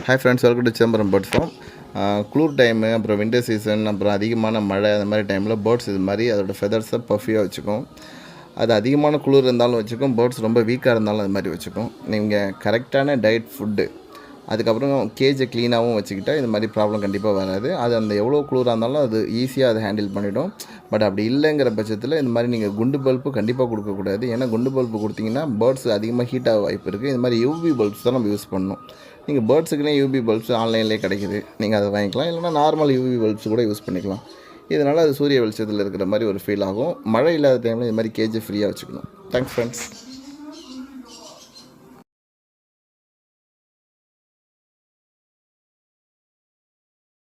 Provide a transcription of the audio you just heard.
Hi friends, welcome to Chidambaram bird farm. குளிர் time, அப்புறம் winter season, அப்புறம் அதிகமான மழை அந்த மாதிரி டைமில் பேர்ட்ஸ் இது மாதிரி அதோடய ஃபெதர்ஸை பஃபியாக வச்சுக்கும். அது அதிகமான குளிர் இருந்தாலும் வச்சுக்கும், பேர்ட்ஸ் ரொம்ப வீக்காக இருந்தாலும் அது மாதிரி வச்சுக்கும். நீங்கள் கரெக்டான டயட் ஃபுட்டு, அதுக்கப்புறம் கேஜை க்ளீனாகவும் வச்சுக்கிட்டா இது மாதிரி ப்ராப்ளம் கண்டிப்பாக வராது. அது அந்த எவ்வளோ குளிராக இருந்தாலும் அது ஈஸியாக அதை ஹேண்டில் பண்ணிவிடும். பட் அப்படி இல்லைங்கிற பட்சத்தில் இந்த மாதிரி நீங்கள் குண்டு பல்பு கண்டிப்பாக கொடுக்கக்கூடாது. ஏன்னா குண்டு பல்பு கொடுத்தீங்கன்னா பேர்ட்ஸ் அதிகமாக ஹீட் ஆக வாய்ப்பு இருக்குது. இது மாதிரி யூவி பல்ப்ஸ் தான் நம்ம யூஸ் பண்ணணும். நீங்கள் பேர்ட்ஸுக்குனே யூவி பல்ப்ஸ் ஆன்லைன்லேயே கிடைக்குது, நீங்கள் அதை வாங்கிக்கலாம். இல்லைனா நார்மல் யூவி பல்ப்ஸ் கூட யூஸ் பண்ணிக்கலாம். இதனால் அது சூரிய வெளிச்சத்தில் இருக்கிற மாதிரி ஒரு ஃபீல் ஆகும். மழை இல்லாத டைமில் இது மாதிரி கேஜை ஃப்ரீயாக வச்சுக்கணும். Thanks friends.